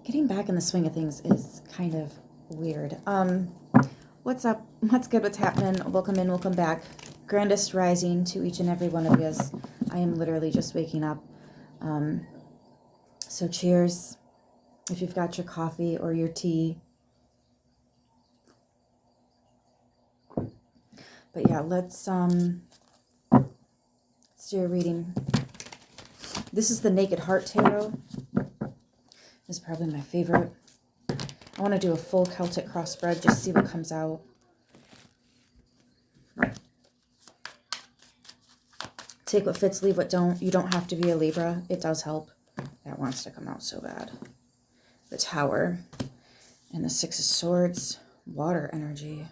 Getting back in the swing of things is kind of weird. What's up? What's good? What's happening? Welcome in, welcome back. Grandest rising to each and every one of you. I am literally just waking up. So cheers. If you've got your coffee or your tea. But yeah, let's do a reading. This is the Naked Heart Tarot. This is probably my favorite. I want to do a full Celtic cross spread, just see what comes out. Take what fits, leave what don't. You don't have to be a Libra. It does help. That wants to come out so bad. The Tower and the Six of Swords. Water energy.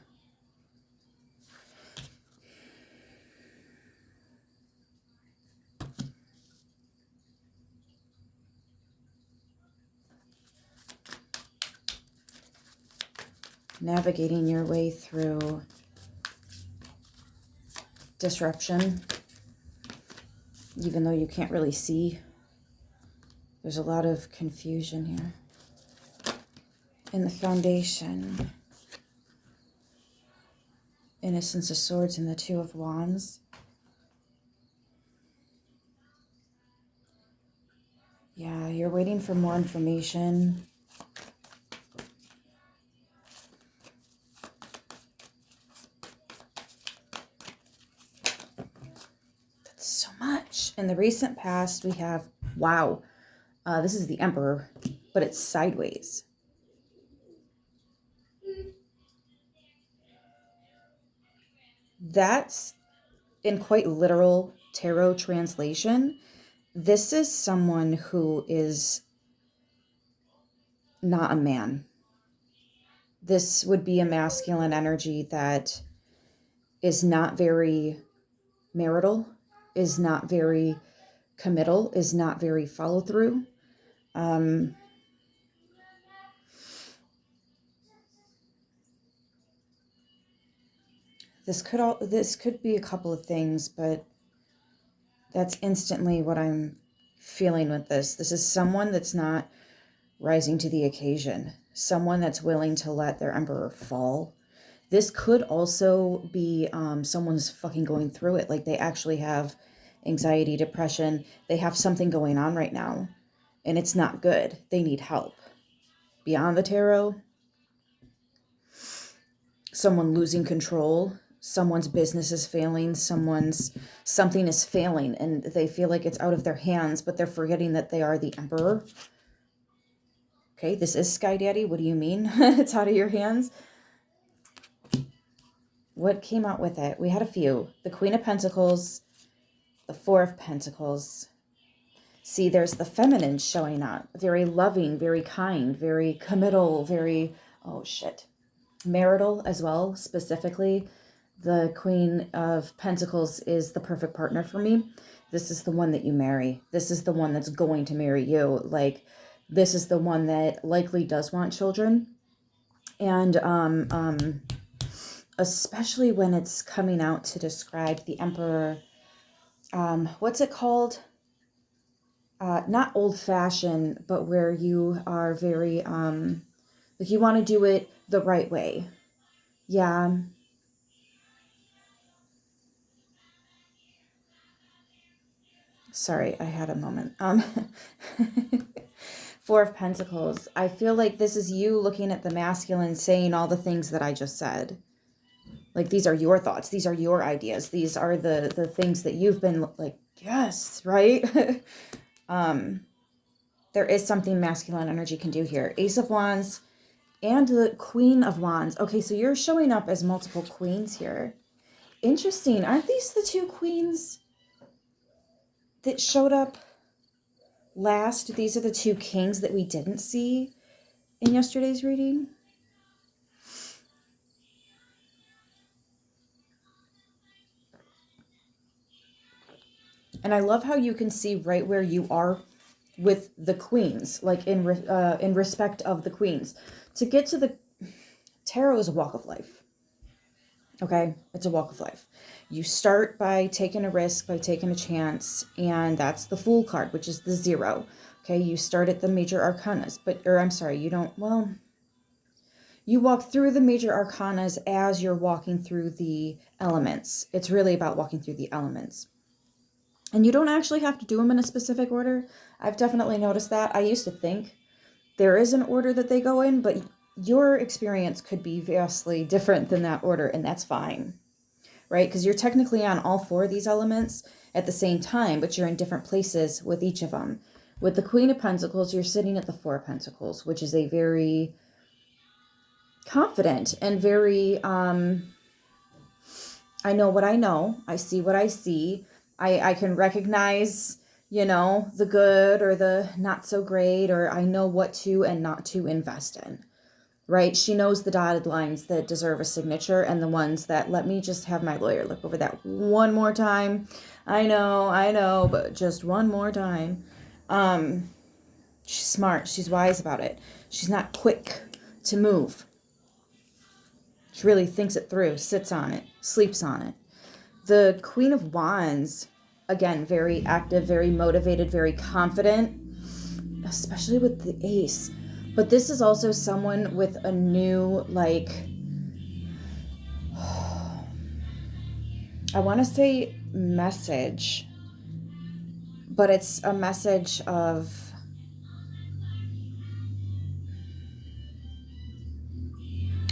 Navigating your way through disruption, even though you can't really see. There's a lot of confusion here. In the Foundation, Innocence of Swords and the Two of Wands. Yeah, you're waiting for more information. That's so much. In the recent past, we have, wow, this is the Emperor, but it's sideways. That's in quite literal tarot translation. This is someone who is not a man. This would be a masculine energy that is not very marital, is not very committal, is not very follow through. This could be a couple of things, but that's instantly what I'm feeling with this. This is someone that's not rising to the occasion, someone that's willing to let their emperor fall. This could also be someone's fucking going through it. Like they actually have anxiety, depression. They have something going on right now and it's not good. They need help. Beyond the tarot, someone losing control, someone's business is failing, something is failing and they feel like it's out of their hands, but they're forgetting that they are the emperor. Okay, this is Sky Daddy. What do you mean? It's out of your hands. What came out with it? We had a few. The Queen of Pentacles, the Four of Pentacles. See, there's the feminine showing up. Very loving, very kind, very committal, very, oh shit, marital as well, specifically. The Queen of Pentacles is the perfect partner for me. This is the one that you marry. This is the one that's going to marry you. Like, this is the one that likely does want children. And especially when it's coming out to describe the Emperor, what's it called? Not old-fashioned, but where you are very, like you want to do it the right way. Yeah. Sorry, I had a moment. Four of Pentacles. I feel like this is you looking at the masculine saying all the things that I just said. Like, these are your thoughts. These are your ideas. These are the things that you've been like, yes, right? There is something masculine energy can do here. Ace of Wands and the Queen of Wands. Okay, so you're showing up as multiple queens here. Interesting. Aren't these the two queens that showed up last? These are the two kings that we didn't see in yesterday's reading. And I love how you can see right where you are with the queens, like in respect of the queens. To get to the tarot is a walk of life. Okay, it's a walk of life. You start by taking a risk, by taking a chance, and that's the Fool card, which is the 0. Okay, you start at the major arcanas, you don't, well, you walk through the major arcanas as you're walking through the elements. It's really about walking through the elements. And you don't actually have to do them in a specific order. I've definitely noticed that. I used to think there is an order that they go in, but your experience could be vastly different than that order, and that's fine, right? Because you're technically on all 4 of these elements at the same time, but you're in different places with each of them. With the Queen of Pentacles, you're sitting at the 4 of Pentacles, which is a very confident and very, I know what I know. I see what I see. I can recognize, the good or the not so great, or I know what to and not to invest in, right? She knows the dotted lines that deserve a signature and the ones that, let me just have my lawyer look over that one more time. I know, but just one more time. She's smart. She's wise about it. She's not quick to move. She really thinks it through, sits on it, sleeps on it. The Queen of Wands, again, very active, very motivated, very confident, especially with the Ace. But this is also someone with a new, I want to say message, but it's a message of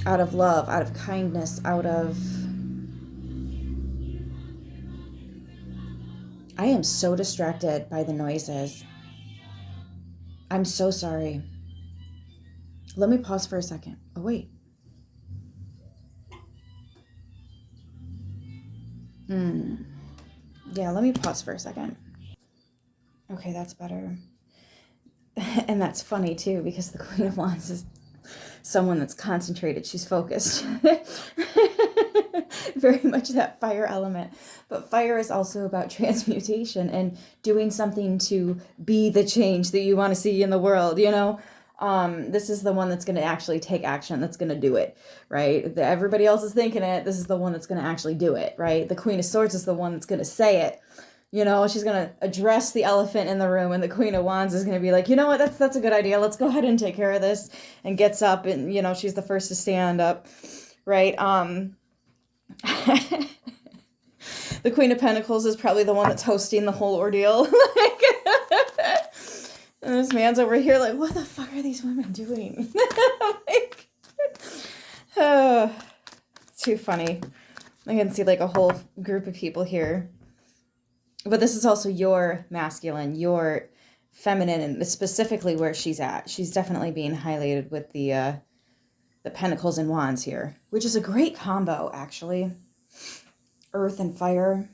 out of love, out of kindness, out of... I am so distracted by the noises. I'm so sorry. Let me pause for a second. Oh, wait. Yeah, let me pause for a second. Okay, that's better. And that's funny too, because the Queen of Wands is someone that's concentrated. She's focused. Very much that fire element. But fire is also about transmutation and doing something to be the change that you want to see in the world, This is the one that's going to actually take action, that's going to do it, right? Everybody else is thinking it. This is the one that's going to actually do it, right? The Queen of Swords is the one that's going to say it. She's going to address the elephant in the room, and the Queen of Wands is going to be like, you know what, that's a good idea. Let's go ahead and take care of this, and gets up, and, she's the first to stand up, right? The Queen of Pentacles is probably the one that's hosting the whole ordeal. And this man's over here like, what the fuck are these women doing? It's too funny. I can see a whole group of people here. But this is also your masculine, your feminine, and specifically where she's at. She's definitely being highlighted with the Pentacles and Wands here, which is a great combo, actually. Earth and fire.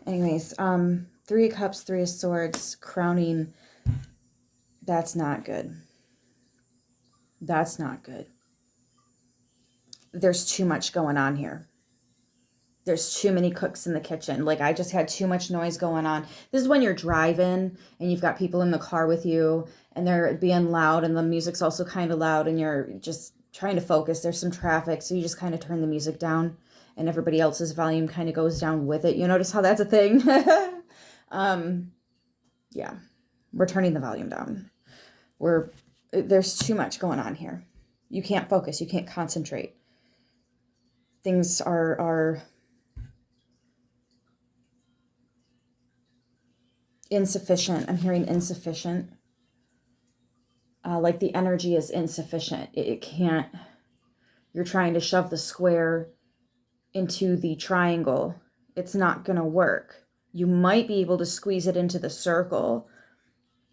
Anyways, 3 of Cups, 3 of Swords, crowning. That's not good. That's not good. There's too much going on here. There's too many cooks in the kitchen. I just had too much noise going on. This is when you're driving and you've got people in the car with you and they're being loud and the music's also kind of loud and you're just trying to focus. There's some traffic, so you just kind of turn the music down and everybody else's volume kind of goes down with it. You notice how that's a thing? Yeah, we're turning the volume down. There's too much going on here. You can't focus. You can't concentrate. Things are insufficient. I'm hearing insufficient. The energy is insufficient. It can't. You're trying to shove the square into the triangle. It's not going to work. You might be able to squeeze it into the circle,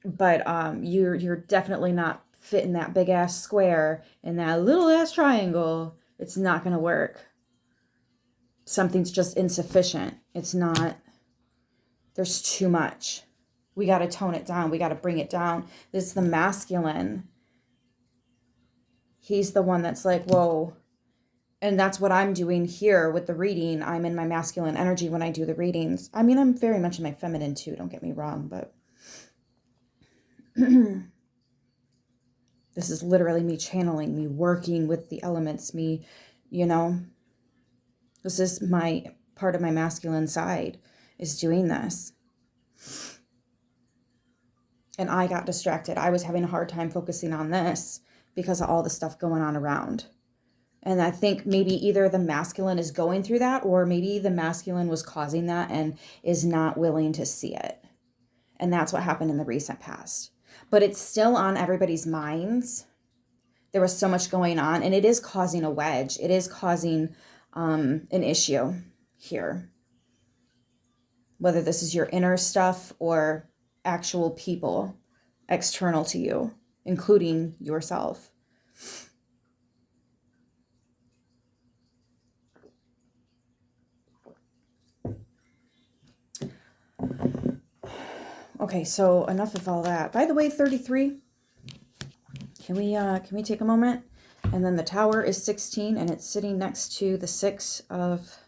but you're definitely not fitting that big ass square in that little ass triangle. It's not going to work. Something's just insufficient. It's not. There's too much. We got to tone it down. We got to bring it down. This is the masculine. He's the one that's like, whoa. And that's what I'm doing here with the reading. I'm in my masculine energy when I do the readings. I mean, I'm very much in my feminine too. Don't get me wrong, but this is literally me channeling, me working with the elements, me, this is my part of my masculine side is doing this. And I got distracted. I was having a hard time focusing on this because of all the stuff going on around. And I think maybe either the masculine is going through that, or maybe the masculine was causing that and is not willing to see it. And that's what happened in the recent past. But it's still on everybody's minds. There was so much going on, and it is causing a wedge. It is causing an issue here. Whether this is your inner stuff or actual people external to you, including yourself. Okay, so enough of all that. By the way, 33. Can we take a moment? And then the Tower is 16, and it's sitting next to the 6 of...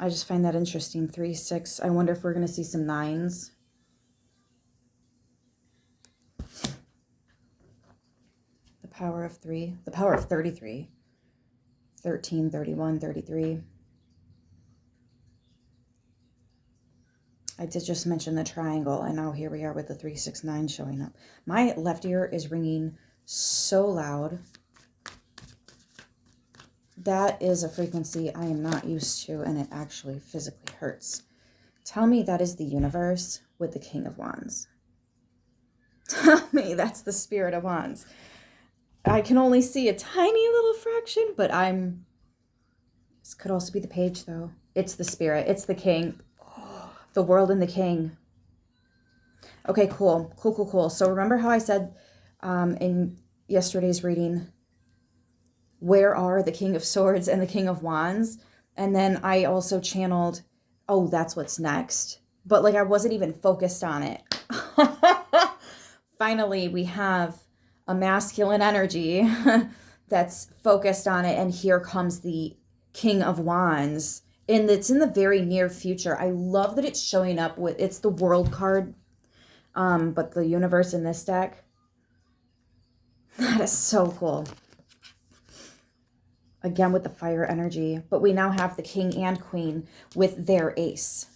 I just find that interesting. 3, 6. I wonder if we're going to see some 9s. The power of 3. The power of 33. 13, 31, 33. I did just mention the triangle, and now here we are with the 3, 6, 9 showing up. My left ear is ringing so loud. That is a frequency I am not used to, and it actually physically hurts. Tell me that is the universe with the King of Wands. Tell me that's the Spirit of Wands. I can only see a tiny little fraction, but this could also be the page, though. It's the Spirit. It's the King. Oh, the world and the King. Okay, cool. Cool. So remember how I said in yesterday's reading, where are the King of Swords and the King of Wands? And then I also channeled, oh, that's what's next. But like I wasn't even focused on it. Finally, we have a masculine energy that's focused on it. And here comes the King of Wands. And it's in the very near future. I love that it's showing up with, it's the World card, but the universe in this deck. That is so cool. Again with the fire energy. But we now have the King and Queen with their ace.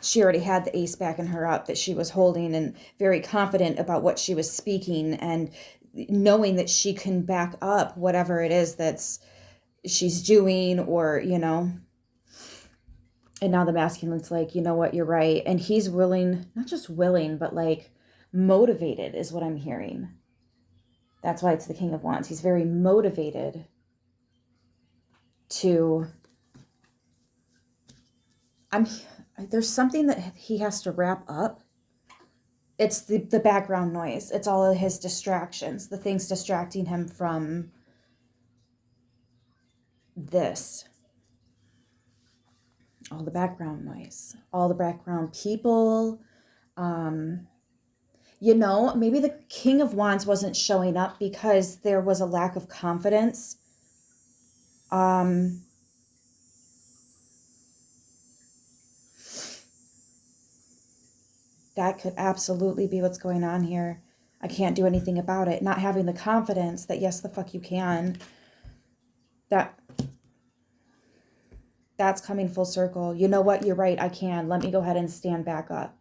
She already had the ace backing her up that she was holding, and very confident about what she was speaking, and knowing that she can back up whatever it is that's she's doing, or, you know. And now the masculine's like, you know what, you're right. And he's willing, not just willing, but like motivated is what I'm hearing. That's why it's the King of Wands. He's very motivated to... There's something that he has to wrap up. It's the background noise. It's all of his distractions, the things distracting him from this. All the background noise, all the background people. You know, maybe the King of Wands wasn't showing up because there was a lack of confidence. That could absolutely be what's going on here. I can't do anything about it. Not having the confidence that yes, the fuck you can. That's coming full circle. You know what? You're right. I can. Let me go ahead and stand back up.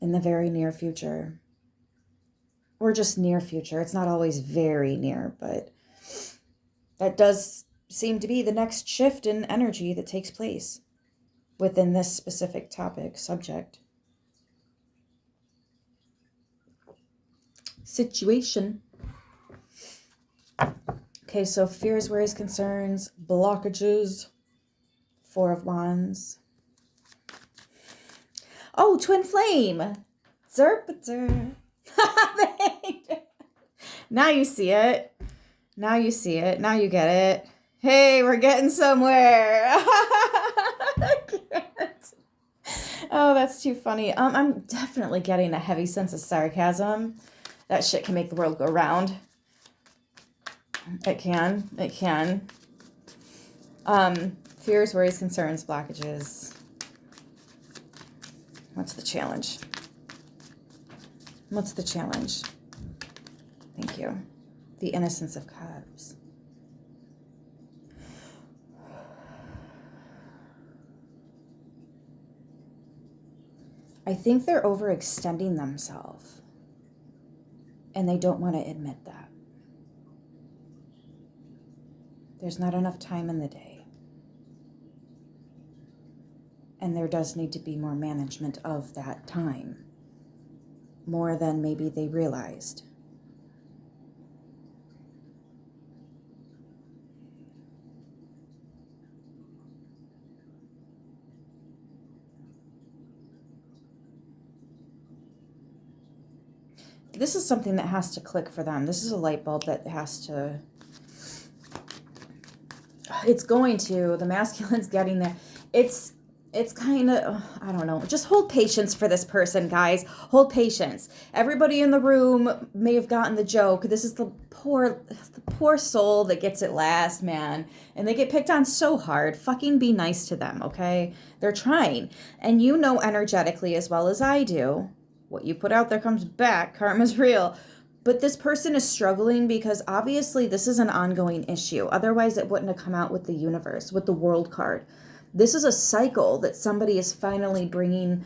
In the very near future. Or just near future. It's not always very near, but that does seem to be the next shift in energy that takes place within this specific topic, subject. Situation. Okay, so fears, worries, concerns, blockages, 4 of Wands. Oh, twin flame. Zerp. Now you see it. Now you see it. Now you get it. Hey, we're getting somewhere. I can't. Oh, that's too funny. I'm definitely getting a heavy sense of sarcasm. That shit can make the world go round. It can. It can. Fears, worries, concerns, blockages. What's the challenge? What's the challenge? Thank you. The Innocence of Cups. I think they're overextending themselves, and they don't want to admit that. There's not enough time in the day. And there does need to be more management of that time, more than maybe they realized. This is something that has to click for them. This is a light bulb that has to, it's going to, the masculine's getting there. It's kind of, I don't know, just hold patience for this person, guys. Hold patience. Everybody in the room may have gotten the joke. This is the poor soul that gets it last, man. And they get picked on so hard. Fucking be nice to them, okay? They're trying. And you know energetically as well as I do, what you put out there comes back. Karma's real. But this person is struggling because obviously this is an ongoing issue. Otherwise it wouldn't have come out with the universe, with the world card. This is a cycle that somebody is finally bringing,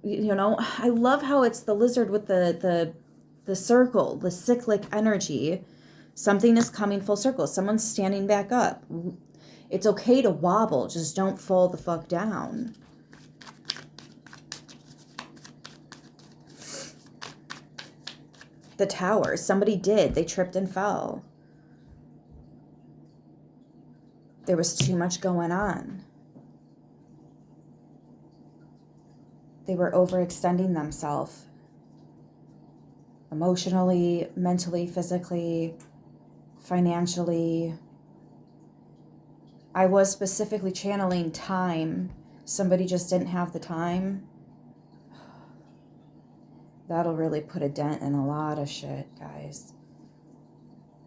you know, I love how it's the lizard with the circle, the cyclic energy. Something is coming full circle. Someone's standing back up. It's okay to wobble. Just don't fall the fuck down. The tower. Somebody did. They tripped and fell. There was too much going on. They were overextending themselves. Emotionally, mentally, physically, financially. I was specifically channeling time. Somebody just didn't have the time. That'll really put a dent in a lot of shit, guys.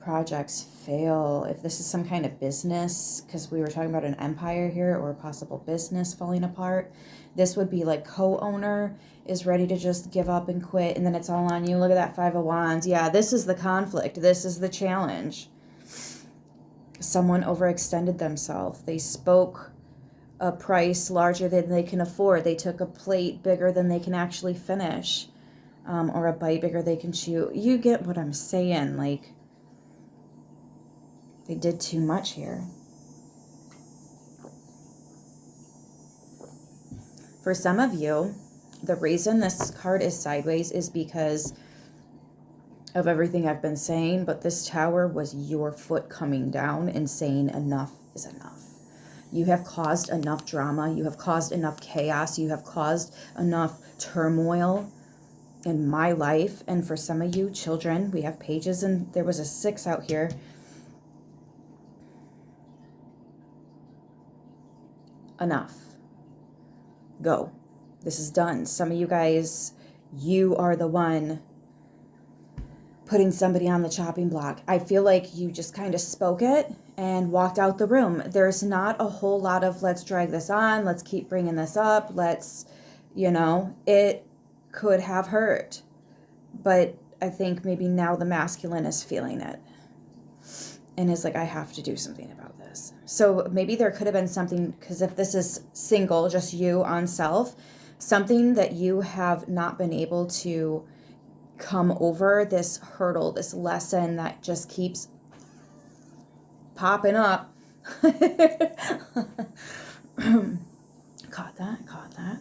Projects fail. If this is some kind of business, because we were talking about an empire here or a possible business falling apart, this would be like co-owner is ready to just give up and quit, and then it's all on you. Look at that Five of Wands. Yeah, this is the conflict. This is the challenge. Someone overextended themselves. They spoke a price larger than they can afford. They took a plate bigger than they can actually finish. Or a bite bigger they can chew. You get what I'm saying. Like, they did too much here. For some of you, the reason this card is sideways is because of everything I've been saying, but this tower was your foot coming down and saying enough is enough. You have caused enough drama. You have caused enough chaos. You have caused enough turmoil in my life. And for some of you children, we have pages, and there was a 6 out here. Enough. Go. This is done. Some of you guys, you are the one putting somebody on the chopping block. I feel like you just kind of spoke it and walked out the room. There's not a whole lot of let's drag this on, let's keep bringing this up, let's, you know, it could have hurt. But I think maybe now the masculine is feeling it and is like, I have to do something about this. So maybe there could have been something, because if this is single, just you on self, something that you have not been able to come over, this hurdle, this lesson that just keeps popping up. Caught that.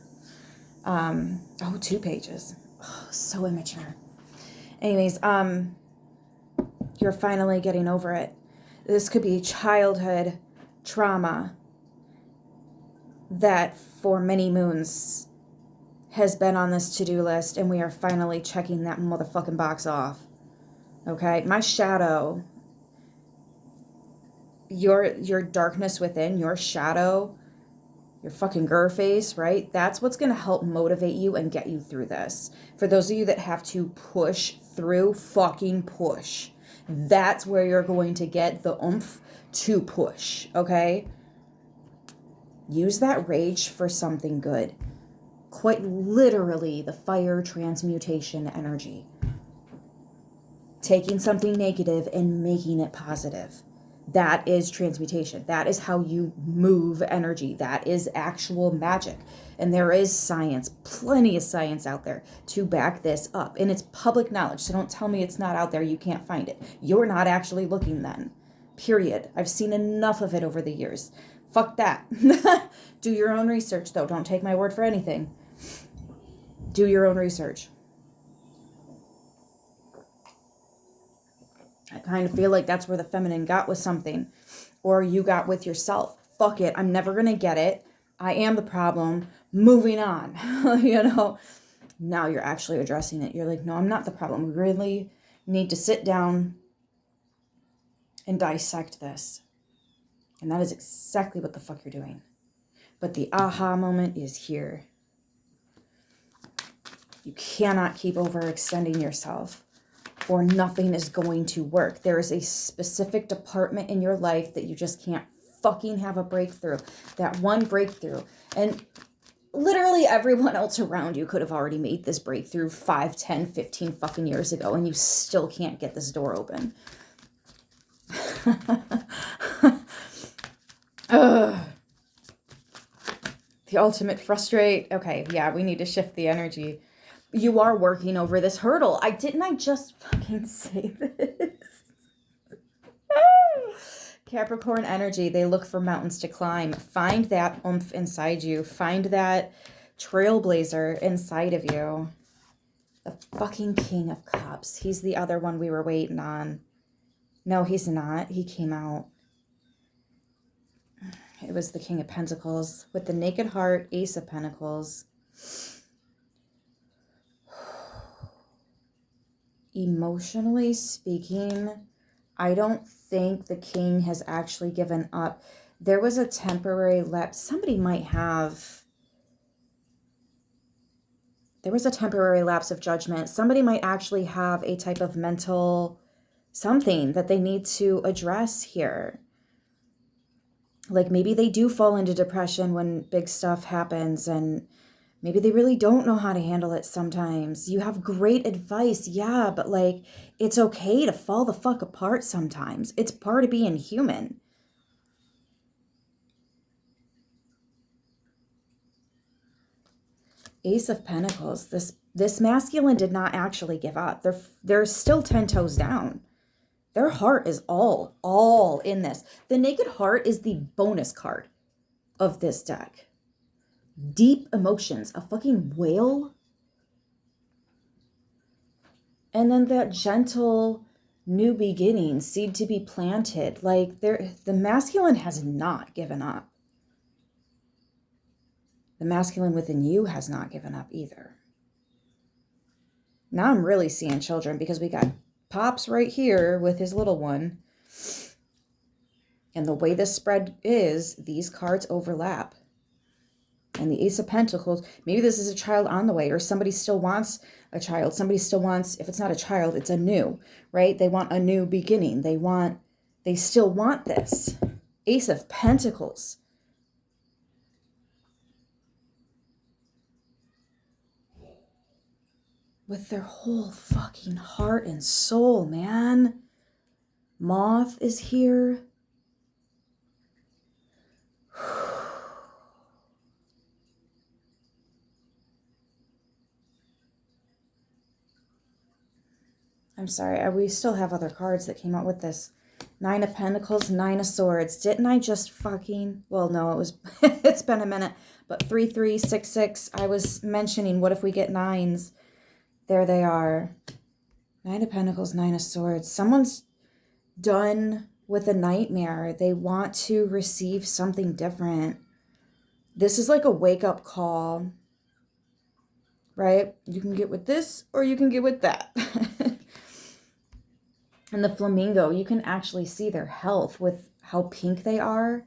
Oh, 2 pages. Oh, so immature. Anyways, you're finally getting over it. This could be childhood trauma that for many moons has been on this to-do list, and we are finally checking that motherfucking box off. Okay? My shadow, your darkness within, your shadow, your fucking grr face, right? That's what's going to help motivate you and get you through this. For those of you that have to push through, fucking push. That's where you're going to get the oomph to push, okay? Use that rage for something good. Quite literally, the fire transmutation energy. Taking something negative and making it positive. That is transmutation. That is how you move energy. That is actual magic. And there is science, plenty of science out there to back this up. And it's public knowledge. So don't tell me it's not out there. You can't find it. You're not actually looking then. Period. I've seen enough of it over the years. Fuck that. Do your own research, though. Don't take my word for anything. Do your own research. I kind of feel like that's where the feminine got with something, or you got with yourself. Fuck it. I'm never going to get it. I am the problem. Moving on. You know, now you're actually addressing it. You're like, no, I'm not the problem. We really need to sit down and dissect this. And that is exactly what the fuck you're doing. But the aha moment is here. You cannot keep overextending yourself, or nothing is going to work. There is a specific department in your life that you just can't fucking have a breakthrough. That one breakthrough. And literally everyone else around you could have already made this breakthrough 5, 10, 15 fucking years ago, and you still can't get this door open. Ugh. The ultimate frustrate. Okay, yeah, we need to shift the energy. You are working over this hurdle. Didn't I just fucking say this? Capricorn energy, they look for mountains to climb. Find that oomph inside you. Find that trailblazer inside of you. The fucking King of Cups. He's the other one we were waiting on. No, he's not. He came out. It was the King of Pentacles with the Naked Heart, Ace of Pentacles. Emotionally speaking, I don't think the king has actually given up. There was a temporary lapse. Somebody might have. There was a temporary lapse of judgment. Somebody might actually have a type of mental something that they need to address here. Like maybe they do fall into depression when big stuff happens, and maybe they really don't know how to handle it sometimes. You have great advice, yeah, but like, it's okay to fall the fuck apart sometimes. It's part of being human. Ace of Pentacles, this masculine did not actually give up. They're still 10 toes down. Their heart is all in this. The Naked Heart is the bonus card of this deck. Deep emotions, a fucking whale. And then that gentle new beginning, seed to be planted. Like the masculine has not given up. The masculine within you has not given up either. Now I'm really seeing children because we got Pops right here with his little one. And the way this spread is, these cards overlap. And the Ace of Pentacles, maybe this is a child on the way, or somebody still wants a child. Somebody still wants, if it's not a child, it's a new, right? They want a new beginning. They still want this. Ace of Pentacles. With their whole fucking heart and soul, man. Moth is here. I'm sorry, we still have other cards that came out with this. 9 of Pentacles, 9 of Swords. Didn't I just fucking... Well, no, it was... it's been a minute. But 3, 3, 6, 6. I was mentioning, what if we get 9s? There they are. 9 of Pentacles, 9 of Swords. Someone's done with a nightmare. They want to receive something different. This is like a wake-up call. Right? You can get with this, or you can get with that. And the flamingo, you can actually see their health with how pink they are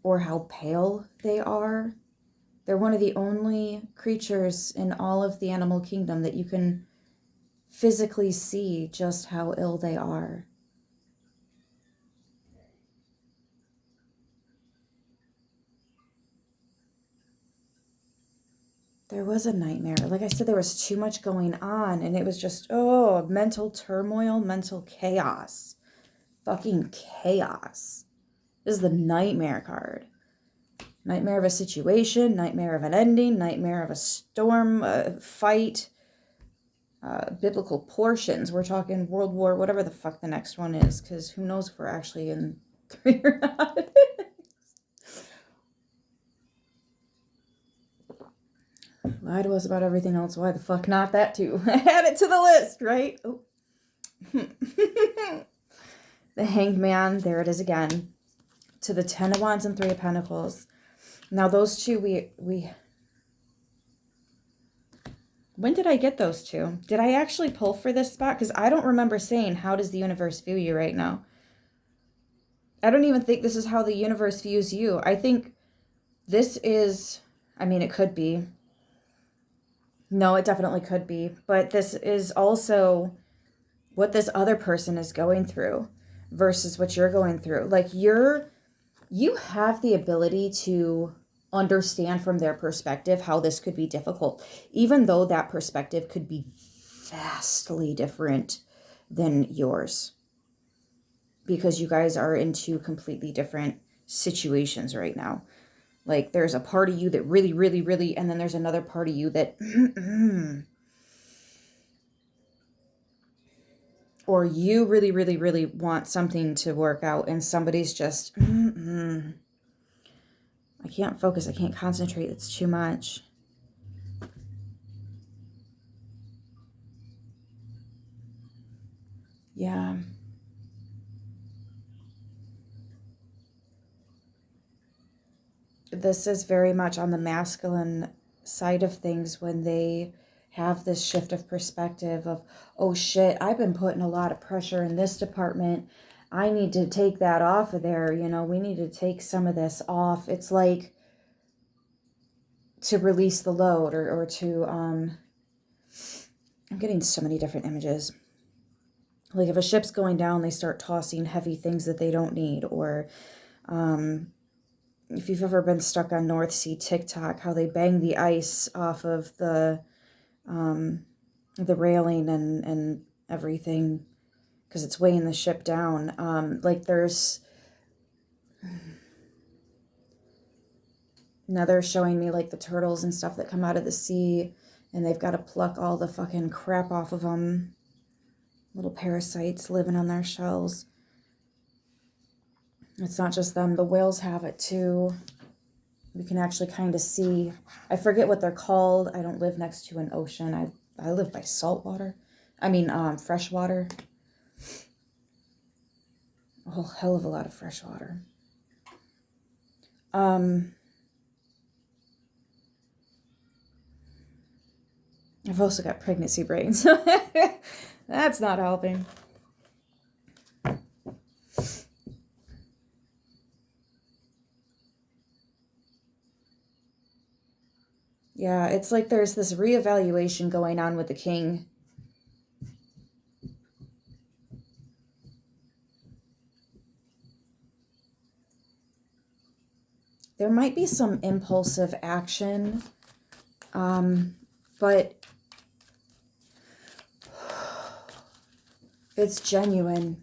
or how pale they are. They're one of the only creatures in all of the animal kingdom that you can physically see just how ill they are. There was a nightmare. Like I said, there was too much going on, and it was just, mental turmoil, mental chaos. fucking chaos. This is the Nightmare card. Nightmare of a situation, nightmare of an ending, nightmare of a storm, fight, biblical portions. We're talking World War, whatever the fuck the next one is, because who knows if we're actually in 3 or not. Lie to us about everything else. Why the fuck not that too? Add it to the list, right? Oh. The Hanged Man, there it is again. To the 10 of Wands and 3 of Pentacles. Now those two, we when did I get those two? Did I actually pull for this spot? Because I don't remember saying, how does the universe view you right now? I don't even think this is how the universe views you. I think this is, I mean, it could be. No, it definitely could be. But this is also what this other person is going through versus what you're going through. Like you have the ability to understand from their perspective how this could be difficult, even though that perspective could be vastly different than yours, because you guys are in 2 completely different situations right now. Like there's a part of you that really, really, really, and then there's another part of you that or you really, really, really want something to work out, and somebody's just I can't focus. I can't concentrate. It's too much. Yeah. This is very much on the masculine side of things when they have this shift of perspective of, oh shit, I've been putting a lot of pressure in this department. I need to take that off of there. You know, we need to take some of this off. It's like to release the load or to, I'm getting so many different images. Like if a ship's going down, they start tossing heavy things that they don't need. Or if you've ever been stuck on North Sea TikTok, how they bang the ice off of the railing and everything because it's weighing the ship down. Like there's... Now they're showing me like the turtles and stuff that come out of the sea, and they've got to pluck all the fucking crap off of them. Little parasites living on their shells. It's not just them. The whales have it too. We can actually kind of see. I forget what they're called. I don't live next to an ocean. I live by salt water. I mean, fresh water. A whole hell of a lot of fresh water. I've also got pregnancy brain, so that's not helping. Yeah, it's like there's this reevaluation going on with the king. There might be some impulsive action, but it's genuine.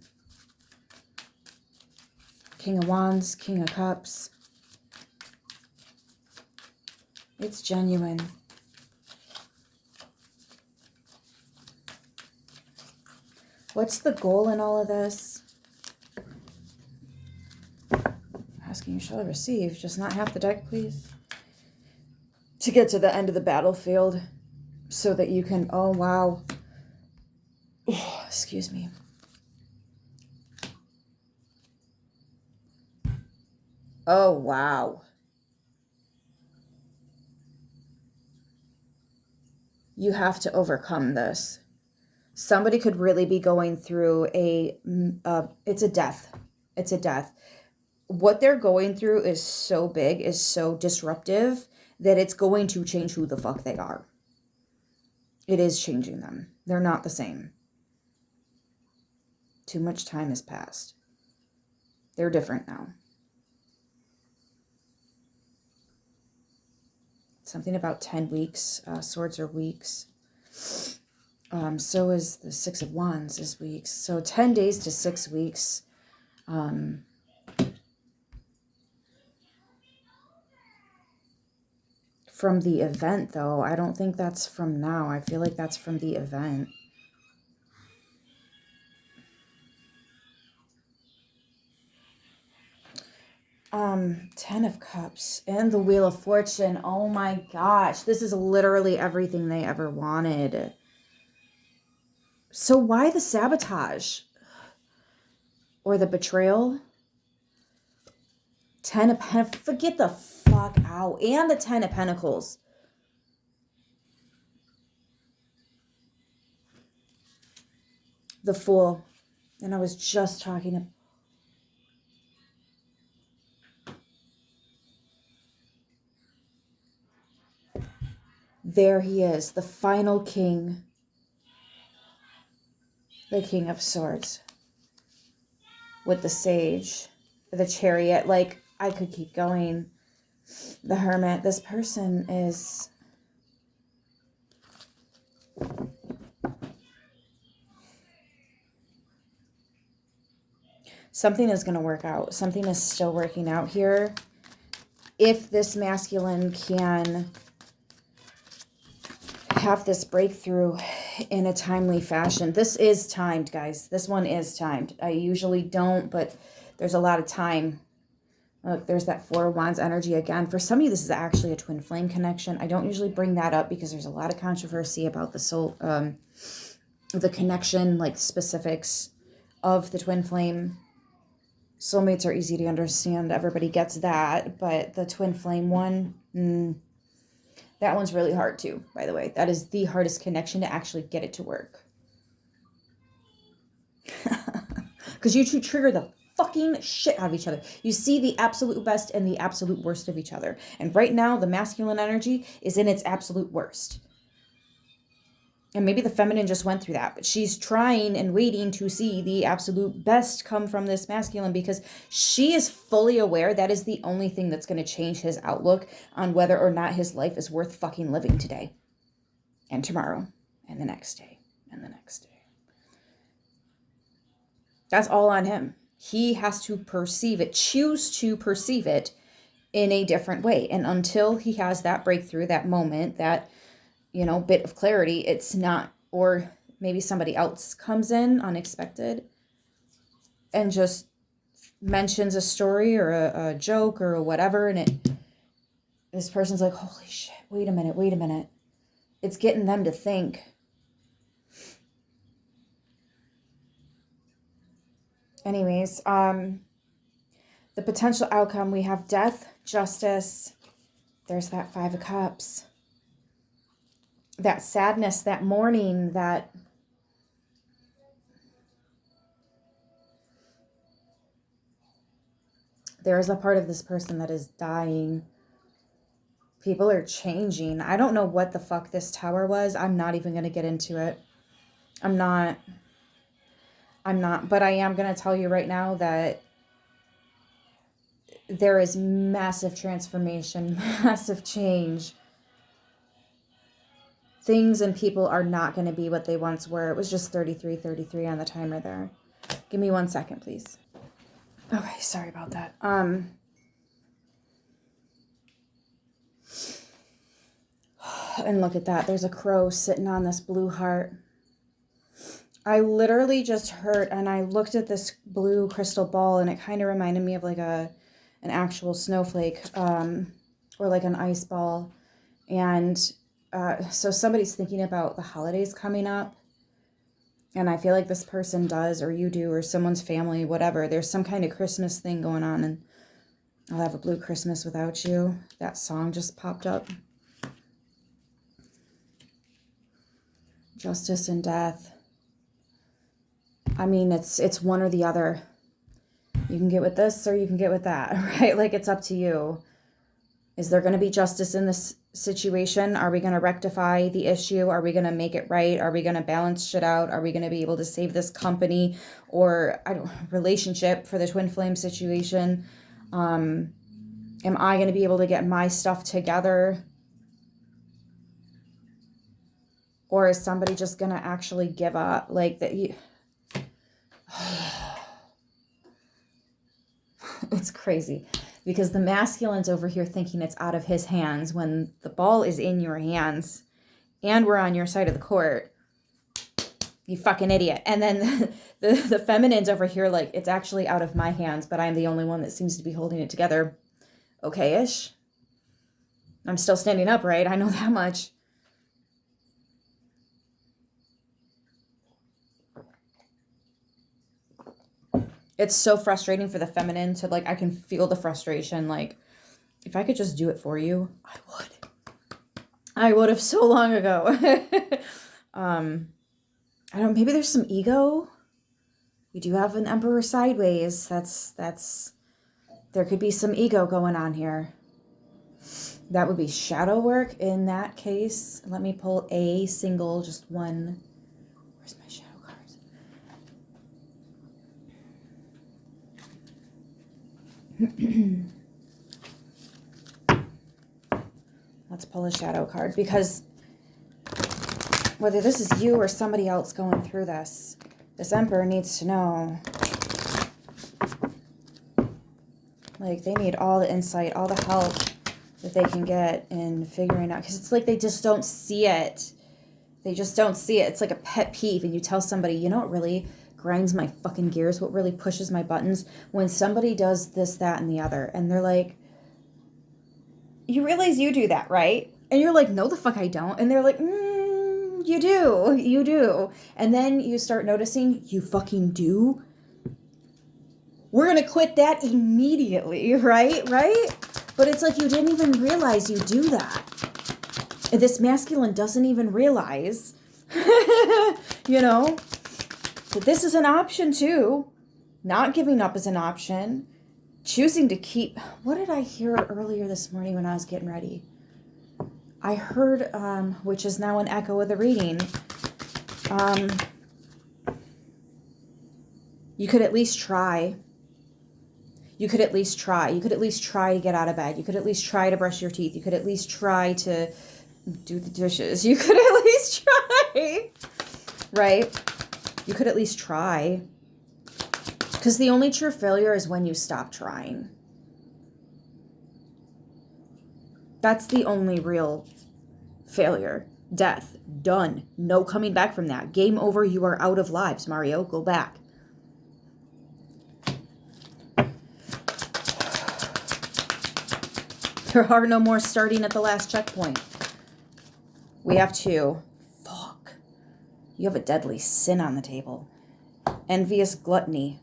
King of Wands, King of Cups. It's genuine. What's the goal in all of this? Asking you shall receive. Just not half the deck, please. To get to the end of the battlefield so that you can... Oh, wow. Oh, excuse me. Oh, wow. You have to overcome this. Somebody could really be going through it's a death. It's a death. What they're going through is so big, is so disruptive, that it's going to change who the fuck they are. It is changing them. They're not the same. Too much time has passed. They're different now. Something about 10 weeks. Swords are weeks. So is the 6 of Wands is weeks. So 10 days to 6 weeks. From the event, though, I don't think that's from now. I feel like that's from the event. Ten of Cups and the Wheel of Fortune. Oh my gosh. This is literally everything they ever wanted. So why the sabotage? Or the betrayal? Ten of Pentacles. Forget the fuck out. And the Ten of Pentacles. The Fool. And I was just talking about... There he is. The final king. The King of Swords. With the Sage. The Chariot. Like, I could keep going. The Hermit. This person is... Something is going to work out. Something is still working out here. If this masculine can have this breakthrough in a timely fashion. This is timed, guys. This one is timed. I usually don't, but there's a lot of time. Look, there's that Four of Wands energy again. For some of you, this is actually a twin flame connection. I don't usually bring that up because there's a lot of controversy about the soul, the connection, like specifics of the twin flame. Soulmates are easy to understand. Everybody gets that. But the twin flame one, that one's really hard too, by the way. That is the hardest connection to actually get it to work. Because you two trigger the fucking shit out of each other. You see the absolute best and the absolute worst of each other. And right now, the masculine energy is in its absolute worst. And maybe the feminine just went through that, but she's trying and waiting to see the absolute best come from this masculine because she is fully aware that is the only thing that's going to change his outlook on whether or not his life is worth fucking living today and tomorrow and the next day and the next day. That's all on him. He has to perceive it, choose to perceive it in a different way. And until he has that breakthrough, that moment, that bit of clarity, it's not, or maybe somebody else comes in unexpected and just mentions a story or a joke or whatever. And this person's like, holy shit, wait a minute. It's getting them to think. Anyways, the potential outcome, we have death, justice. There's that Five of Cups. That sadness, that mourning, that there is a part of this person that is dying. People are changing. I don't know what the fuck this Tower was. I'm not even going to get into it. I'm not, but I am going to tell you right now that there is massive transformation, massive change. Things and people are not going to be what they once were. It was just 33 on the timer there. Give me 1 second, please. Okay, sorry about that. And look at that. There's a crow sitting on this blue heart. I literally just heard, and I looked at this blue crystal ball, and it kind of reminded me of like an actual snowflake, or like an ice ball. And so somebody's thinking about the holidays coming up. And I feel like this person does, or you do, or someone's family, whatever. There's some kind of Christmas thing going on. And I'll have a blue Christmas without you. That song just popped up. Justice and death. I mean, it's one or the other. You can get with this or you can get with that, right? Like, it's up to you. Is there going to be justice in this situation? Are we going to rectify the issue? Are we going to make it right? Are we going to balance shit out? Are we going to be able to save this company or relationship for the twin flame situation? Am I going to be able to get my stuff together? Or is somebody just going to actually give up? Like that? It's crazy because the masculine's over here thinking it's out of his hands when the ball is in your hands and we're on your side of the court. You fucking idiot. And then the feminine's over here like, it's actually out of my hands, but I'm the only one that seems to be holding it together. Okay-ish. I'm still standing up, right? I know that much. It's so frustrating for the feminine to like, I can feel the frustration. Like, if I could just do it for you, I would. I would have so long ago. I don't, maybe there's some ego. We do have an emperor sideways. There could be some ego going on here. That would be shadow work in that case. Let me pull a single, just one. Where's my shadow cards? Let's pull a shadow card because whether this is you or somebody else going through this emperor needs to know. Like, they need all the insight, all the help that they can get in figuring out. Because it's like they just don't see it. They just don't see it. It's like a pet peeve. And you tell somebody, you know what really grinds my fucking gears? What really pushes my buttons? When somebody does this, that, and the other. And they're like, you realize you do that, right? And you're like, no, the fuck I don't. And they're like, you do. You do. And then you start noticing, you fucking do? We're going to quit that immediately, right? Right? But it's like you didn't even realize you do that. And this masculine doesn't even realize, you know, that this is an option too. Not giving up is an option. Choosing to keep. What did I hear earlier this morning when I was getting ready? I heard, which is now an echo of the reading, you could at least try. You could at least try. You could at least try to get out of bed. You could at least try to brush your teeth. You could at least try to do the dishes. You could at least try, right? You could at least try. Because the only true failure is when you stop trying. That's the only real failure. Death. Done. No coming back from that. Game over. You are out of lives, Mario. Go back. There are no more starting at the last checkpoint. We have to. Fuck. You have a deadly sin on the table. Envious gluttony.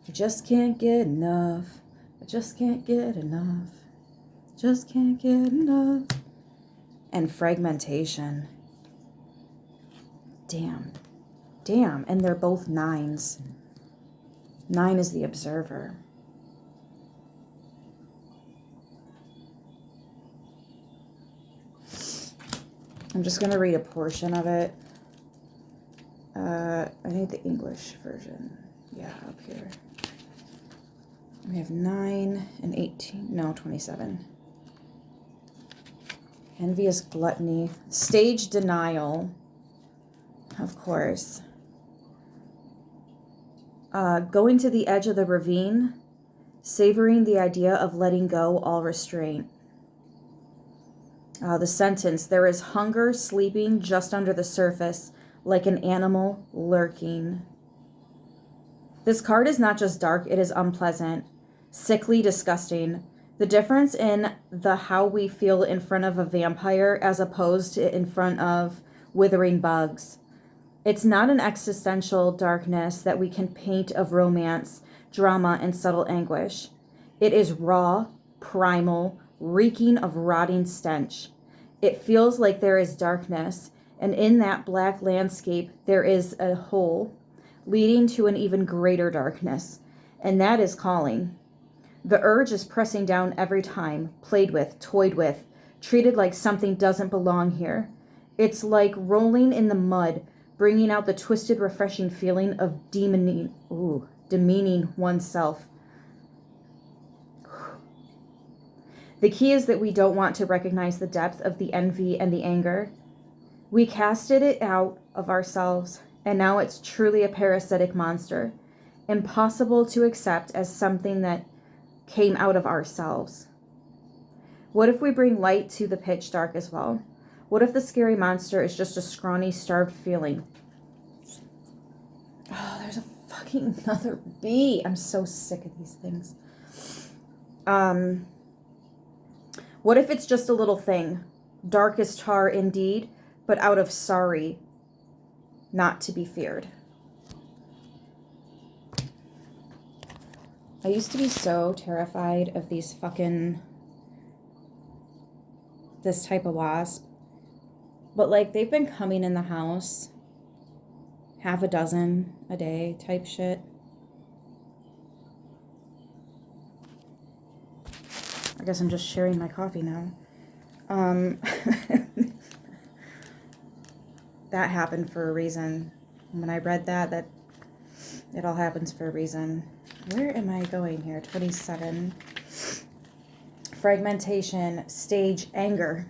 I just can't get enough. I just can't get enough. Just can't get enough. And fragmentation. Damn. Damn. And they're both 9s. 9 is the observer. I'm just going to read a portion of it. I need the English version. Yeah, up here. We have 9 and 18. No, 27. Envious gluttony. Stage denial. Of course. Going to the edge of the ravine. Savoring the idea of letting go all restraint. The sentence, there is hunger sleeping just under the surface, like an animal lurking. This card is not just dark, it is unpleasant, sickly, disgusting. The difference in the how we feel in front of a vampire as opposed to in front of withering bugs. It's not an existential darkness that we can paint of romance, drama, and subtle anguish. It is raw, primal, reeking of rotting stench. It feels like there is darkness, and in that black landscape there is a hole leading to an even greater darkness, and that is calling. The urge is pressing down every time, played with, toyed with, treated like something doesn't belong here. It's like rolling in the mud, bringing out the twisted, refreshing feeling of demeaning oneself. The key is that we don't want to recognize the depth of the envy and the anger. We casted it out of ourselves, and now it's truly a parasitic monster, impossible to accept as something that came out of ourselves? What if we bring light to the pitch dark as well? What if the scary monster is just a scrawny, starved feeling? Oh, there's a fucking another bee. I'm so sick of these things. What if it's just a little thing? Dark as tar indeed, but out of sorry, not to be feared. I used to be so terrified of these fucking, this type of wasp. But like, they've been coming in the house, half a dozen a day type shit. I guess I'm just sharing my coffee now. That happened for a reason. When I read that it all happens for a reason. Where am I going here? 27. Fragmentation, stage, anger.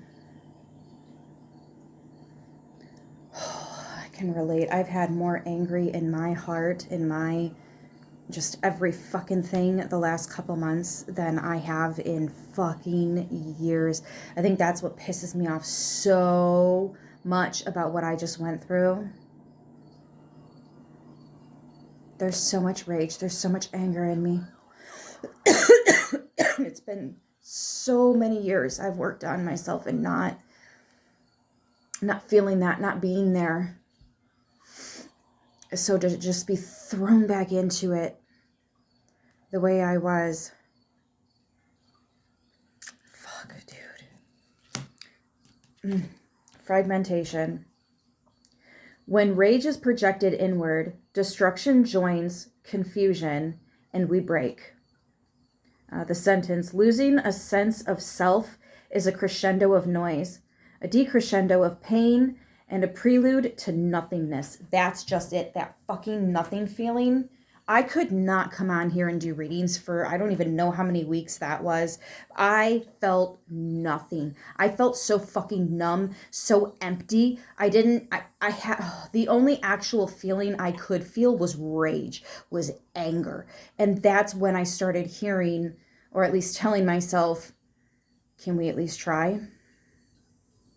I can relate. I've had more angry in my heart, in my just every fucking thing the last couple months than I have in fucking years. I think that's what pisses me off so much about what I just went through. There's so much rage. There's so much anger in me. It's been so many years I've worked on myself and not feeling that, not being there. So to just be thrown back into it the way I was. Fuck, dude. Fragmentation. When rage is projected inward, destruction joins confusion, and we break. The sentence, losing a sense of self is a crescendo of noise, a decrescendo of pain, and a prelude to nothingness. That's just it, that fucking nothing feeling. I could not come on here and do readings for, I don't even know how many weeks that was. I felt nothing. I felt so fucking numb, so empty. I had, the only actual feeling I could feel was rage, was anger. And that's when I started hearing, or at least telling myself, can we at least try?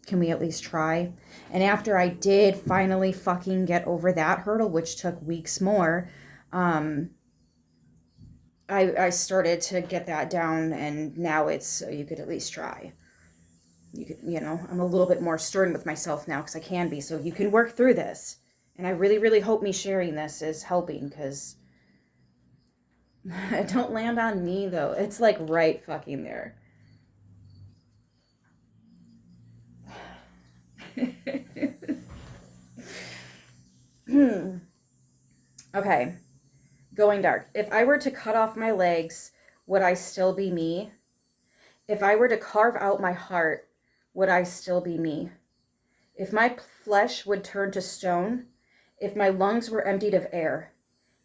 Can we at least try? And after I did finally fucking get over that hurdle, which took weeks more, I started to get that down, and now it's, you could at least try. You could, I'm a little bit more stern with myself now because I can be, so you can work through this. And I really, really hope me sharing this is helping, because don't land on me though. It's like right fucking there. Okay. Going dark. If I were to cut off my legs, would I still be me? If I were to carve out my heart, would I still be me? If my flesh would turn to stone, if my lungs were emptied of air,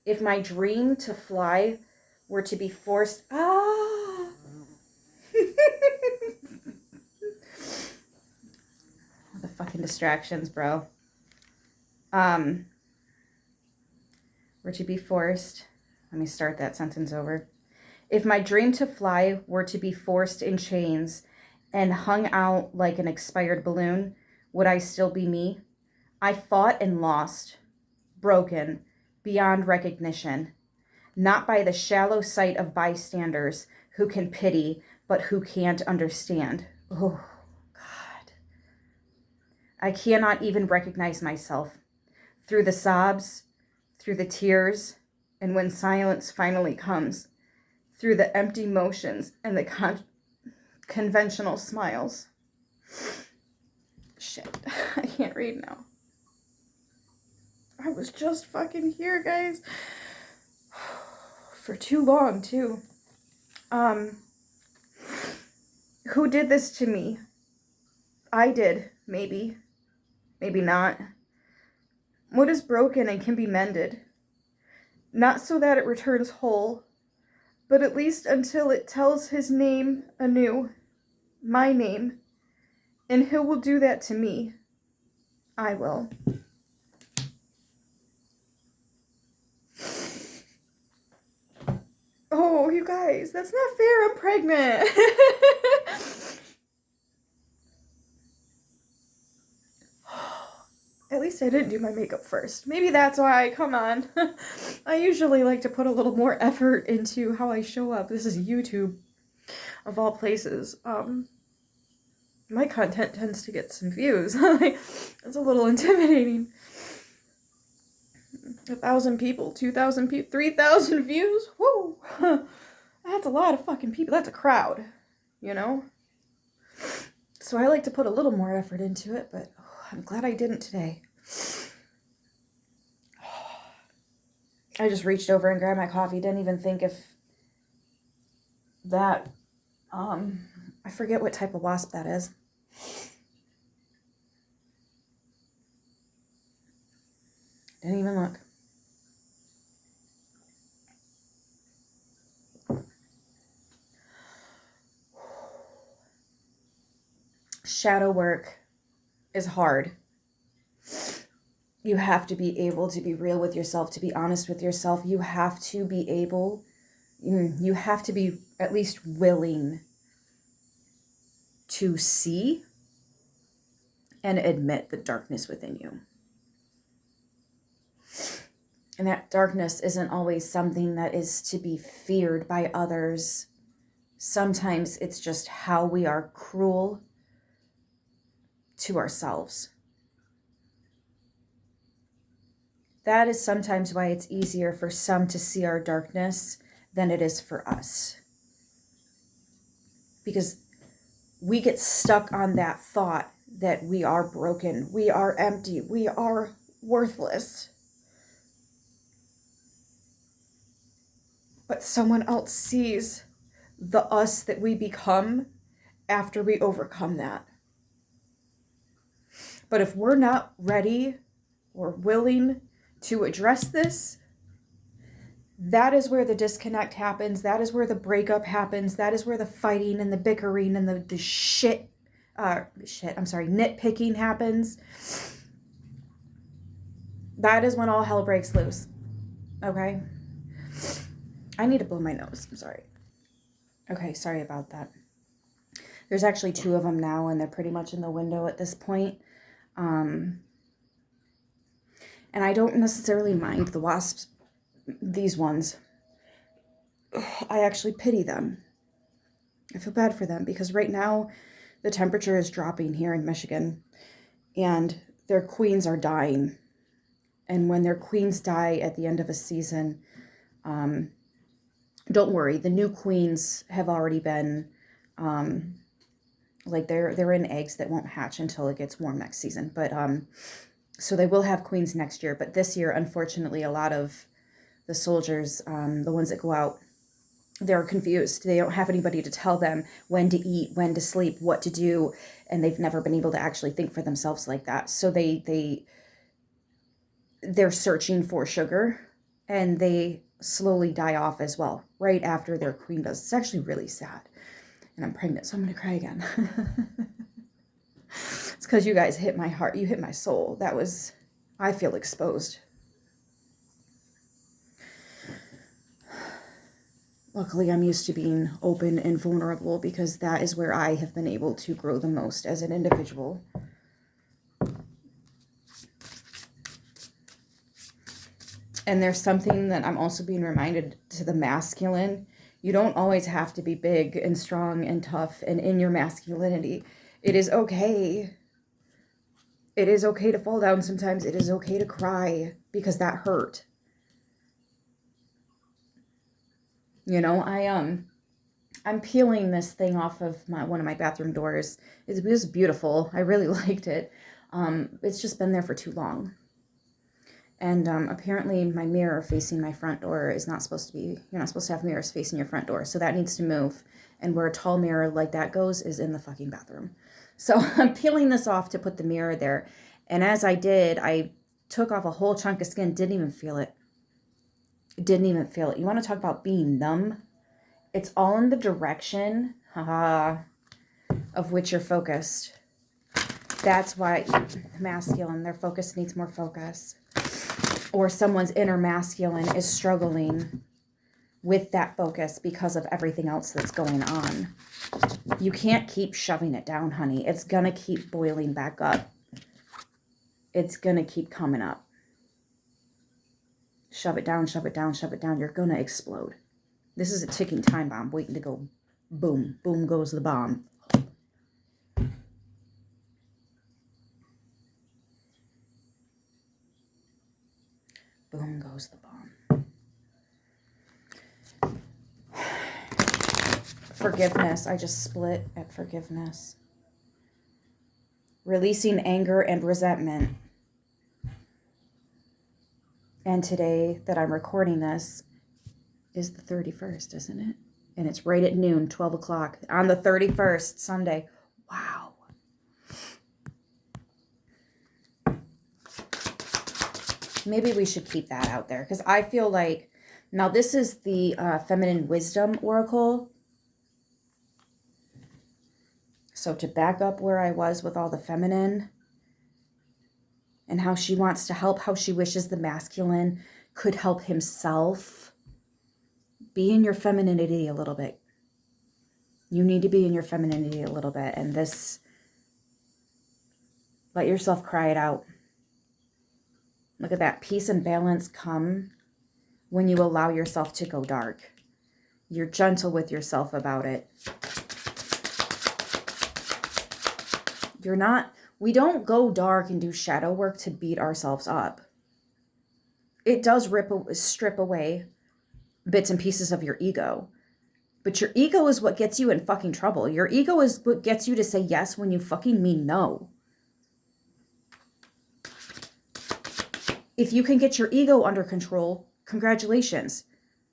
if my dream to fly were to be forced... The fucking distractions, bro. Were to be forced... Let me start that sentence over. If my dream to fly were to be forced in chains and hung out like an expired balloon, would I still be me? I fought and lost, broken, beyond recognition, not by the shallow sight of bystanders who can pity, but who can't understand. Oh, God. I cannot even recognize myself. Through the sobs, through the tears, and when silence finally comes, through the empty motions and the conventional smiles. Shit, I can't read now. I was just fucking here, guys. For too long, too. Who did this to me? I did, maybe. Maybe not. What is broken and can be mended? Not so that it returns whole, but at least until it tells his name anew, my name, and who will do that to me? I will. Oh, you guys, that's not fair. I'm pregnant. At least I didn't do my makeup first. Maybe that's why. Come on. I usually like to put a little more effort into how I show up. This is YouTube, of all places. My content tends to get some views. It's a little intimidating. 1,000 people, 2,000 people, 3,000 views. Woo! That's a lot of fucking people. That's a crowd, you know? So I like to put a little more effort into it, but I'm glad I didn't today. I just reached over and grabbed my coffee. Didn't even think if that, I forget what type of wasp that is. Didn't even look. Shadow work is hard. You have to be able to be real with yourself, to be honest with yourself. You have to be able, you have to be at least willing to see and admit the darkness within you. And that darkness isn't always something that is to be feared by others. Sometimes it's just how we are cruel to ourselves. That is sometimes why it's easier for some to see our darkness than it is for us. Because we get stuck on that thought that we are broken, we are empty, we are worthless. But someone else sees the us that we become after we overcome that. But if we're not ready or willing to address this, that is where the disconnect happens. That is where the breakup happens. That is where the fighting and the bickering and the nitpicking happens. That is when all hell breaks loose. Okay? I need to blow my nose. I'm sorry. Okay, sorry about that. There's actually 2 of them now, and they're pretty much in the window at this point. And I don't necessarily mind the wasps, these ones. I actually pity them. I feel bad for them because right now the temperature is dropping here in Michigan and their queens are dying. And when their queens die at the end of a season, don't worry, the new queens have already been, they're in eggs that won't hatch until it gets warm next season. But, so they will have queens next year. But this year, unfortunately, a lot of the soldiers, the ones that go out, they're confused. They don't have anybody to tell them when to eat, when to sleep, what to do. And they've never been able to actually think for themselves like that. So they're searching for sugar and they slowly die off as well, right after their queen does. It's actually really sad. And I'm pregnant, so I'm going to cry again. It's because you guys hit my heart. You hit my soul. I feel exposed. Luckily, I'm used to being open and vulnerable because that is where I have been able to grow the most as an individual. And there's something that I'm also being reminded to the masculine. You don't always have to be big and strong and tough and in your masculinity. It is okay. It is okay to fall down sometimes. It is okay to cry because that hurt. You know, I'm peeling this thing off of one of my bathroom doors. It was beautiful. I really liked it. It's just been there for too long. And apparently my mirror facing my front door is not supposed to be, you're not supposed to have mirrors facing your front door. So that needs to move. And where a tall mirror like that goes is in the fucking bathroom. So I'm peeling this off to put the mirror there. And as I did, I took off a whole chunk of skin. Didn't even feel it. Didn't even feel it. You want to talk about being numb? It's all in the direction of which you're focused. That's why masculine, their focus needs more focus. Or someone's inner masculine is struggling with that focus because of everything else that's going on. You can't keep shoving it down, honey. It's going to keep boiling back up. It's going to keep coming up. Shove it down, shove it down, shove it down. You're going to explode. This is a ticking time bomb waiting to go boom. Boom goes the bomb. Boom goes the bomb. Forgiveness. I just split at forgiveness. Releasing anger and resentment. And today that I'm recording this is the 31st, isn't it? And it's right at noon, 12 o'clock on the 31st, Sunday. Wow. Maybe we should keep that out there because I feel like, now this is the Feminine Wisdom Oracle. So to back up where I was with all the feminine and how she wants to help, how she wishes the masculine could help himself. Be in your femininity a little bit. You need to be in your femininity a little bit. And this, let yourself cry it out. Look at that. Peace and balance come when you allow yourself to go dark. You're gentle with yourself about it. You're not, we don't go dark and do shadow work to beat ourselves up. It does strip away bits and pieces of your ego. But your ego is what gets you in fucking trouble. Your ego is what gets you to say yes when you fucking mean no. If you can get your ego under control, congratulations.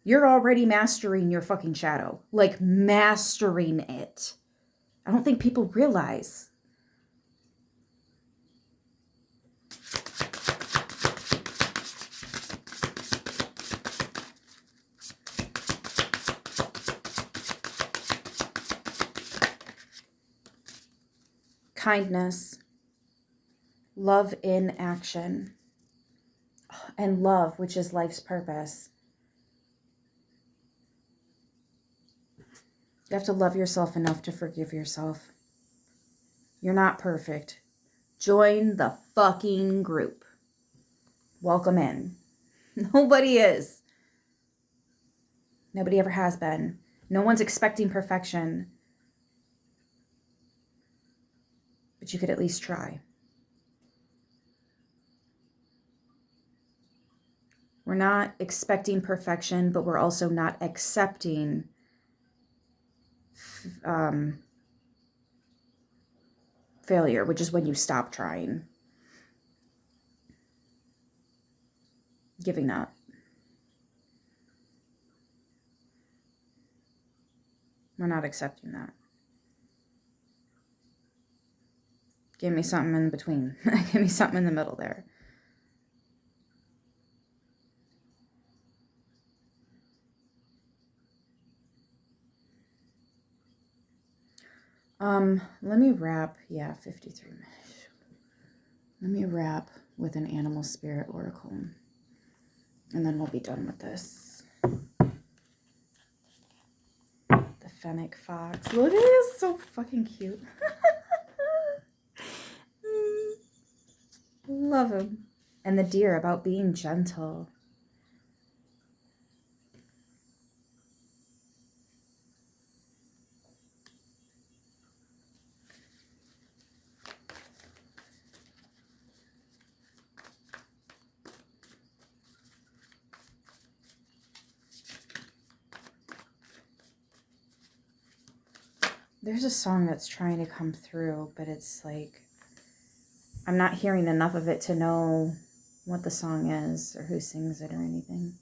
You're already mastering your fucking shadow. Like mastering it. I don't think people realize. Kindness. Love in action. And love, which is life's purpose. You have to love yourself enough to forgive yourself. You're not perfect. Join the fucking group. Welcome in. Nobody is. Nobody ever has been. No one's expecting perfection. But you could at least try. We're not expecting perfection, but we're also not accepting failure, which is when you stop trying. Giving up. We're not accepting that. Give me something in between. Give me something in the middle there. Let me wrap, 53 minutes. Let me wrap with an animal spirit oracle. And then we'll be done with this. The fennec fox. Look at it, it's so fucking cute. Love him. And the deer about being gentle. There's a song that's trying to come through, but it's like, I'm not hearing enough of it to know what the song is or who sings it or anything.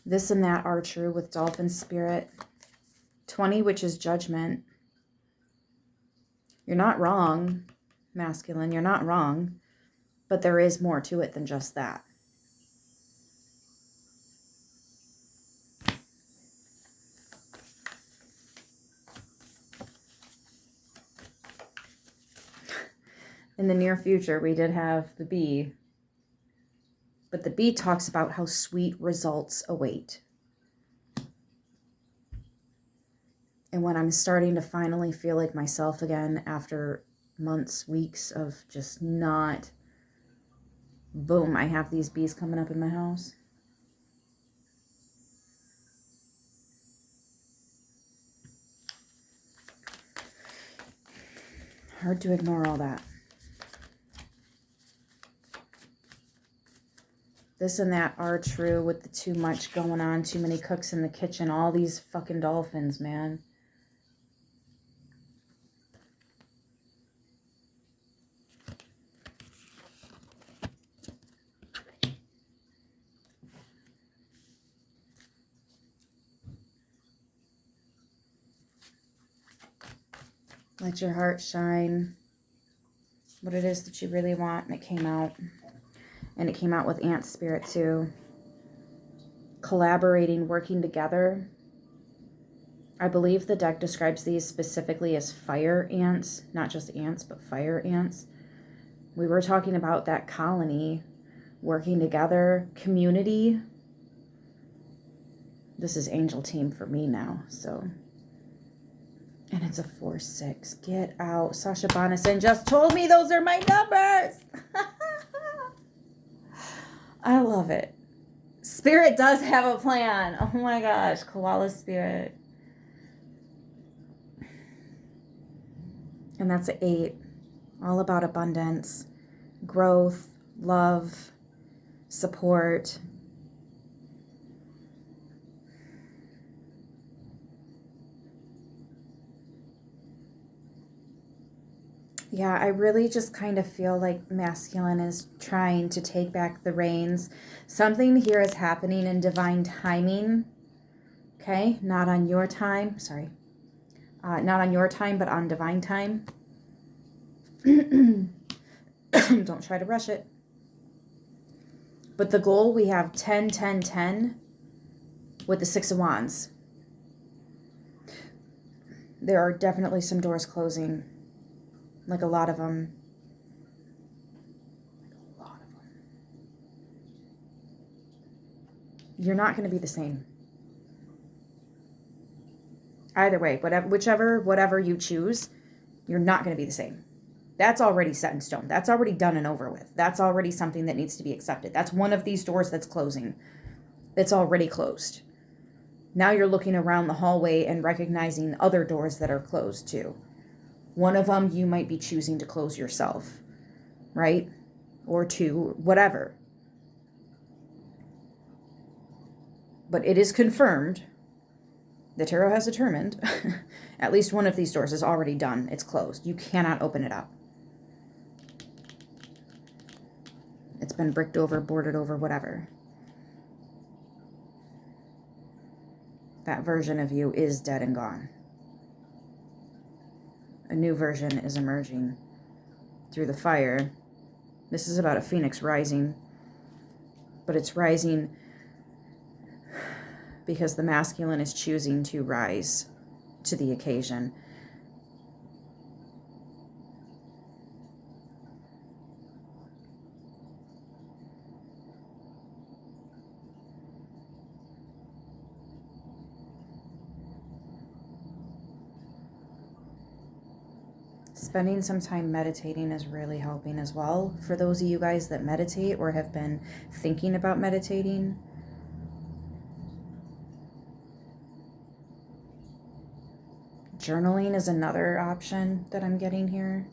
This and that are true with dolphin spirit. 20, which is judgment. You're not wrong, masculine. You're not wrong. But there is more to it than just that. In the near future, we did have the bee. But the bee talks about how sweet results await. And when I'm starting to finally feel like myself again after months, weeks of just not, boom, I have these bees coming up in my house. Hard to ignore all that. This and that are true with the too much going on, too many cooks in the kitchen, all these fucking dolphins, man. Let your heart shine. What it is that you really want. And it came out. And it came out with Ant Spirit too. Collaborating, working together. I believe the deck describes these specifically as fire ants. Not just ants, but fire ants. We were talking about that colony. Working together. Community. This is angel team for me now. So... And it's a 4-6. Get out. Sasha Bonison just told me those are my numbers. I love it. Spirit does have a plan. Oh my gosh. Koala Spirit. And that's an 8. All about abundance, growth, love, support. Yeah, I really just kind of feel like masculine is trying to take back the reins. Something here is happening in divine timing. Okay, not on your time. Sorry. Not on your time, but on divine time. Don't try to rush it. But the goal, we have 10, 10, 10 with the 6 of Wands. There are definitely some doors closing. Like a lot of them. You're not going to be the same. Either way, whatever you choose, you're not going to be the same. That's already set in stone. That's already done and over with. That's already something that needs to be accepted. That's one of these doors that's closing. It's already closed. Now you're looking around the hallway and recognizing other doors that are closed too. One of them you might be choosing to close yourself, right? Or 2, whatever. But it is confirmed, the tarot has determined, at least one of these doors is already done. It's closed. You cannot open it up. It's been bricked over, boarded over, whatever. That version of you is dead and gone. A new version is emerging through the fire. This is about a phoenix rising, but it's rising because the masculine is choosing to rise to the occasion. Spending some time meditating is really helping as well. For those of you guys that meditate or have been thinking about meditating, journaling is another option that I'm getting here.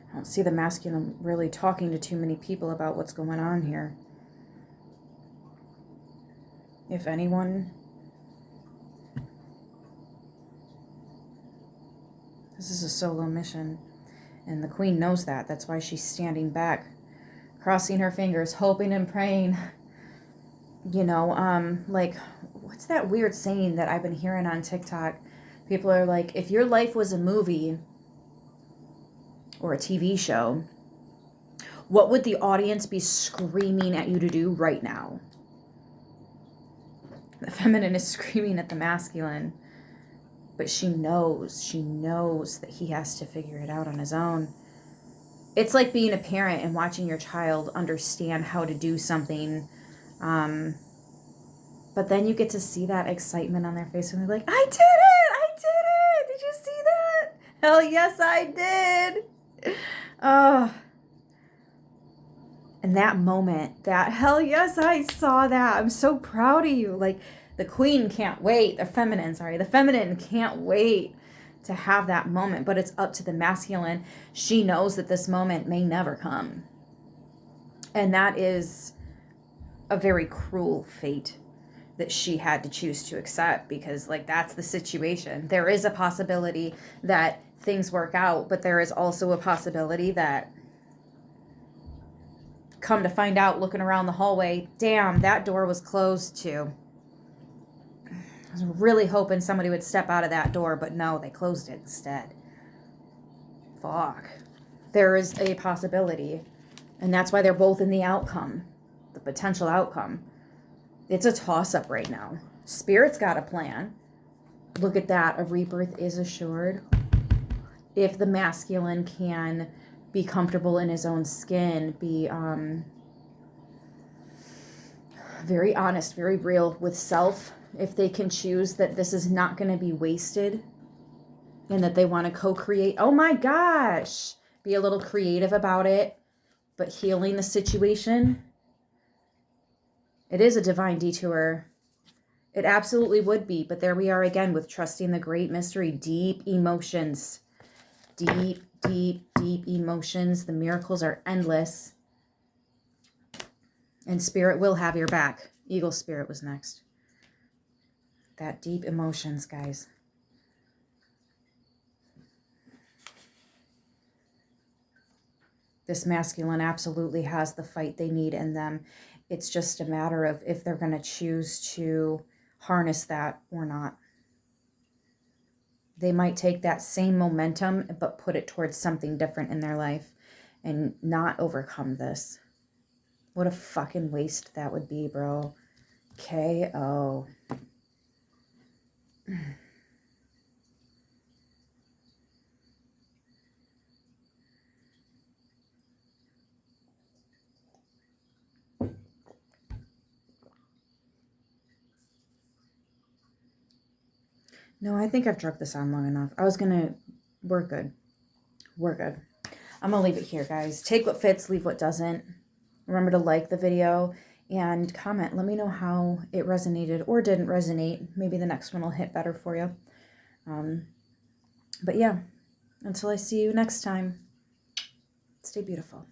I don't see the masculine really talking to too many people about what's going on here. If anyone, this is a solo mission. And the queen knows that. That's why she's standing back, crossing her fingers, hoping and praying. You know, like, what's that weird saying that I've been hearing on TikTok? People are like, if your life was a movie or a TV show, What would the audience be screaming at you to do right now? The feminine is screaming at the masculine, but she knows that he has to figure it out on his own. It's like being a parent and watching your child understand how to do something. But then you get to see that excitement on their face and they're like, I did it! I did it! Did you see that? Hell yes, I did! Oh. And that moment, that hell yes, I saw that. I'm so proud of you. Like, the queen can't wait. The feminine can't wait to have that moment. But it's up to the masculine. She knows that this moment may never come. And that is a very cruel fate that she had to choose to accept, because like that's the situation. There is a possibility that things work out, but there is also a possibility that, come to find out, looking around the hallway, damn, that door was closed too. I was really hoping somebody would step out of that door, but no, they closed it instead. Fuck. There is a possibility, and that's why they're both in the outcome, the potential outcome. It's a toss-up right now. Spirit's got a plan. Look at that. A rebirth is assured. If the masculine can be comfortable in his own skin, be very honest, very real with self, if they can choose that this is not going to be wasted and that they want to co-create, oh my gosh, be a little creative about it, but healing the situation. It is a divine detour. It absolutely would be. But there we are again with trusting the great mystery. Deep emotions. Deep, deep, deep emotions. The miracles are endless. And spirit will have your back. Eagle spirit was next. That deep emotions, guys. This masculine absolutely has the fight they need in them. It's just a matter of if they're going to choose to harness that or not. They might take that same momentum, but put it towards something different in their life and not overcome this. What a fucking waste that would be, bro. KO. No, I think I've drug this on long enough. We're good. We're good. I'm going to leave it here, guys. Take what fits, leave what doesn't. Remember to like the video and comment. Let me know how it resonated or didn't resonate. Maybe the next one will hit better for you. But yeah, until I see you next time, stay beautiful.